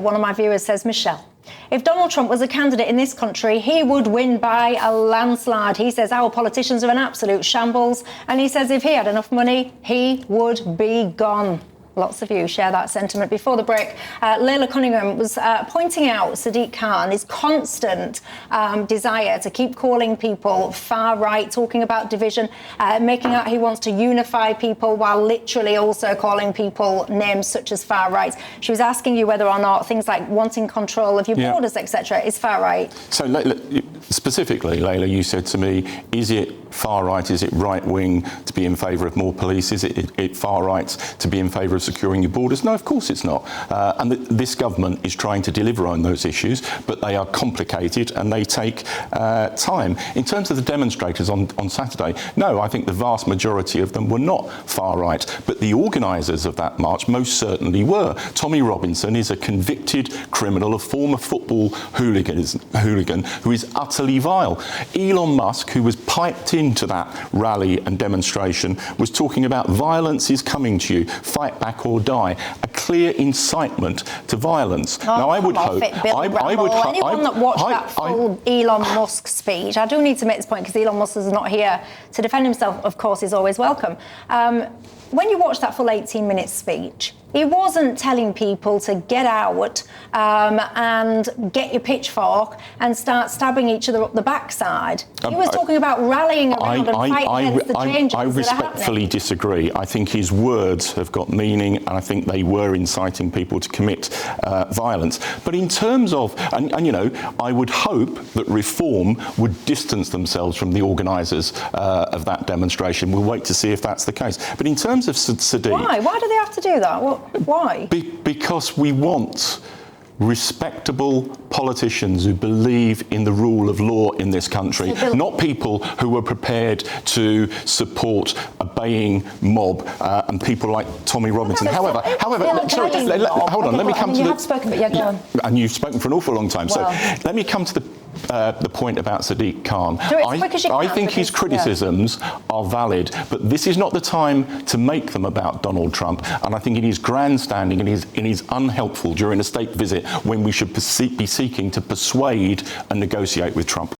one of my viewers says, Michelle, if Donald Trump was a candidate in this country, he would win by a landslide. He says our politicians are an absolute shambles. And he says if he had enough money, he would be gone. Lots of you share that sentiment. Before the break, Layla Cunningham was pointing out Sadiq Khan's constant desire to keep calling people far right, talking about division, making out he wants to unify people while literally also calling people names such as far right. She was asking you whether or not things like wanting control of your borders, etc., is far right. So specifically, Layla, you said to me, is it far right, is it right wing to be in favour of more police? Is it far right to be in favour of securing your borders? No, of course it's not. And this government is trying to deliver on those issues, but they are complicated and they take time. In terms of the demonstrators on Saturday, no, I think the vast majority of them were not far right, but the organisers of that march most certainly were. Tommy Robinson is a convicted criminal, a former football hooligan who is utterly vile. Elon Musk, who was piped into that rally and demonstration, was talking about violence is coming to you, fight back or die, a clear incitement to violence. Now, I would hope... Anyone that watched that full Elon Musk speech, I do need to make this point because Elon Musk is not here to defend himself, of course, is always welcome. When you watch that full 18-minute speech, he wasn't telling people to get out and get your pitchfork and start stabbing each other up the backside. He was talking about rallying around and fighting against the changes I respectfully disagree. I think his words have got meaning, and I think they were inciting people to commit violence. But in terms of, and you know, I would hope that Reform would distance themselves from the organisers of that demonstration. We'll wait to see if that's the case. But in terms of Sadiq... Why? Why do they have to do that? Why? Because we want respectable politicians who believe in the rule of law in this country, not people who are prepared to support a baying mob and people like Tommy Robinson. However, hold on, let me come to You have spoken, but go on. And you've spoken for an awful long time, so let me come to the point about Sadiq Khan. I think his criticisms are valid, but this is not the time to make them about Donald Trump, and I think it is grandstanding and it is unhelpful during a state visit when we should be seeking to persuade and negotiate with Trump.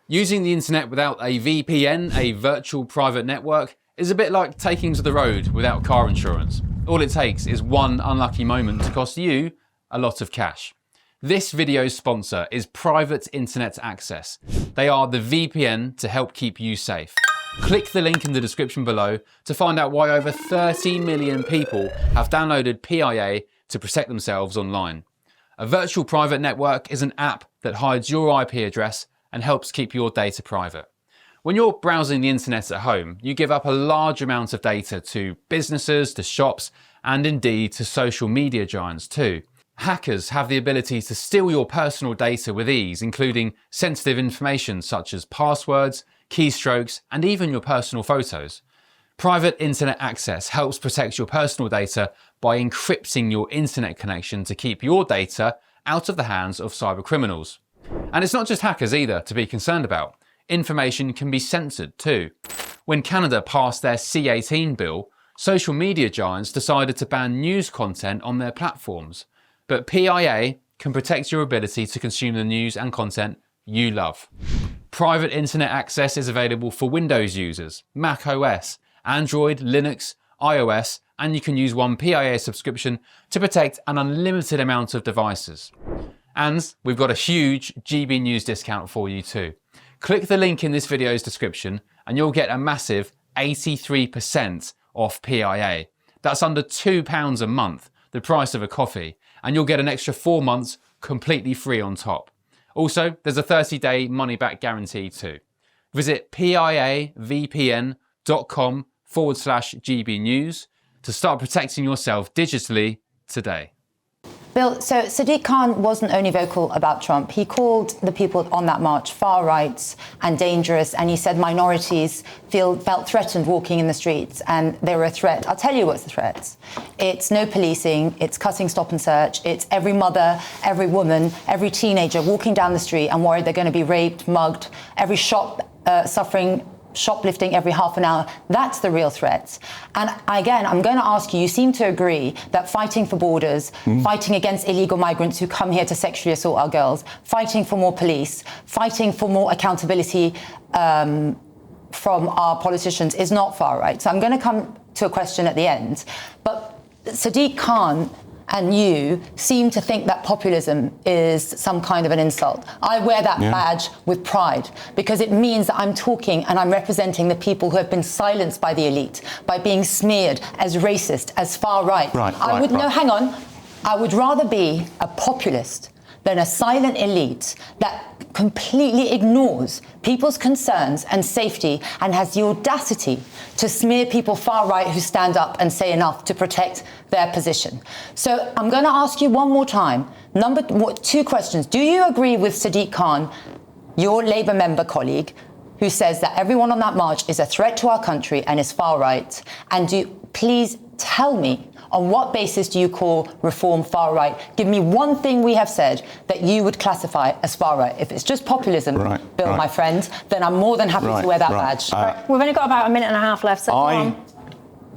Using the internet without a VPN, a virtual private network, is a bit like taking to the road without car insurance. All it takes is one unlucky moment to cost you a lot of cash. This video's sponsor is Private Internet Access. They are the VPN to help keep you safe. Click the link in the description below to find out why over 30 million people have downloaded PIA to protect themselves online. A virtual private network is an app that hides your IP address and helps keep your data private. When you're browsing the internet at home, you give up a large amount of data to businesses, to shops, and indeed to social media giants too. Hackers have the ability to steal your personal data with ease, including sensitive information such as passwords, keystrokes, and even your personal photos. Private Internet Access helps protect your personal data by encrypting your internet connection to keep your data out of the hands of cyber criminals. And it's not just hackers either to be concerned about. Information can be censored too. When Canada passed their C-18 bill, social media giants decided to ban news content on their platforms. But PIA can protect your ability to consume the news and content you love. Private Internet Access is available for Windows users, Mac OS, Android, Linux, iOS, and you can use one PIA subscription to protect an unlimited amount of devices. And we've got a huge GBNews discount for you too. Click the link in this video's description and you'll get a massive 83% off PIA. That's under £2 a month, the price of a coffee, and you'll get an extra 4 months completely free on top. Also, there's a 30-day money-back guarantee too. Visit piavpn.com/GBnews to start protecting yourself digitally today. Bill, so Sadiq Khan wasn't only vocal about Trump. He called the people on that march far right and dangerous, and he said minorities felt threatened walking in the streets, and they were a threat. I'll tell you what's the threat. It's no policing, it's cutting stop and search, it's every mother, every woman, every teenager walking down the street and worried they're going to be raped, mugged, every shop suffering shoplifting every half an hour. That's the real threat. And again, I'm going to ask you, you seem to agree that fighting for borders, fighting against illegal migrants who come here to sexually assault our girls, fighting for more police, fighting for more accountability from our politicians is not far right. So I'm going to come to a question at the end. But Sadiq Khan and you seem to think that populism is some kind of an insult. I wear that badge with pride because it means that I'm talking and I'm representing the people who have been silenced by the elite, by being smeared as racist, as far right. No, hang on. I would rather be a populist than a silent elite that completely ignores people's concerns and safety and has the audacity to smear people far right who stand up and say enough to protect their position. So I'm going to ask you one more time. Two questions. Do you agree with Sadiq Khan, your Labour member colleague, who says that everyone on that march is a threat to our country and is far right? And please tell me, on what basis do you call reform far right? Give me one thing we have said that you would classify as far right. If it's just populism, Bill, my friend, then I'm more than happy to wear that badge. We've only got about a minute and a half left, so go on.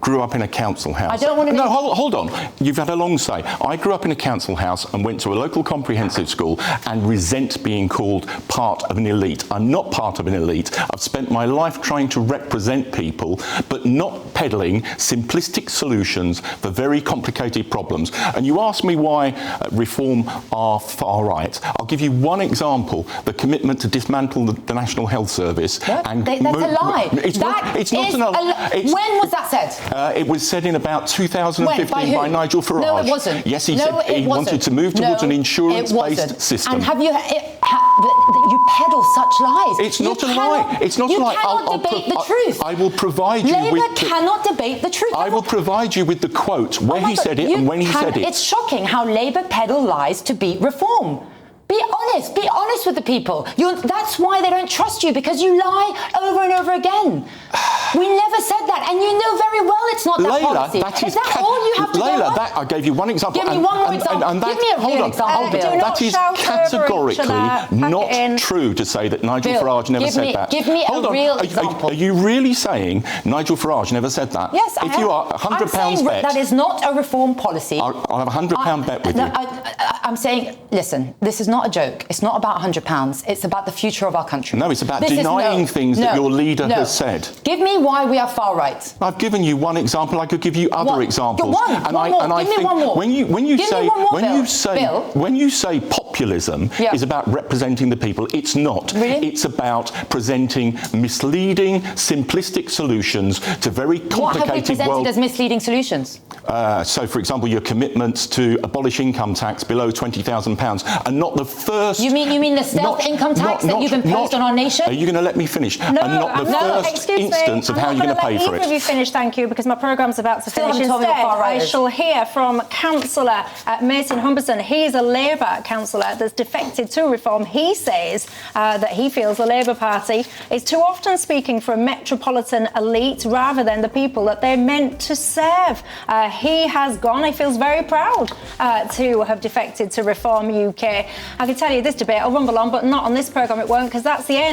Grew up in a council house. I don't want to... No, hold on. You've had a long say. I grew up in a council house and went to a local comprehensive school and resent being called part of an elite. I'm not part of an elite. I've spent my life trying to represent people, but not peddling simplistic solutions for very complicated problems. And you ask me why reform are far right. I'll give you one example, the commitment to dismantle the National Health Service. That's a lie. It's not a lie. When was that said? It was said in about 2015 by Nigel Farage. No, it wasn't. Yes, he said he wanted to move towards an insurance-based system. And have you peddle such lies. It's not a lie. It's not a lie. You cannot debate the truth. I will provide you with... Labour cannot debate the truth. I will provide you with the quote where he said it and when he said it. It's shocking how Labour peddle lies to beat reform. Be honest with the people. That's why they don't trust you, because you lie over and over again. We never said that, and you know very well it's not that policy. Is that all you have to go on? I gave you one example. Give me one more example. Give me a real example. That is categorically not true to say that Nigel Farage never said that. Give me a real example. Are you really saying Nigel Farage never said that? Yes, I have. If you are £100 bet... That is not a reform policy. I'll have a £100 bet with you. I'm saying, listen, this is not a joke. It's not about £100. It's about the future of our country. No, it's about denying things that your leader has said. Give me why we are far right. I've given you one example. I could give you other examples. One more. When you say populism is about representing the people, it's not. Really? It's about presenting misleading, simplistic solutions to very complicated What have we presented as misleading solutions? So, for example, your commitments to abolish income tax below £20,000 are not the first... You mean the stealth income tax that you've imposed on our nation? Are you going to let me finish? No, and not the first instance of how you're going to pay for it. I'm not going to let either of you finish, thank you, because my programme's about to finish. Instead, I shall hear from Councillor Mason Humberson. He's a Labour councillor that's defected to reform. He says that he feels the Labour Party is too often speaking for a metropolitan elite rather than the people that they're meant to serve. He has gone. He feels very proud to have defected to Reform UK. I can tell you this debate will rumble on, but not on this programme it won't, because that's the end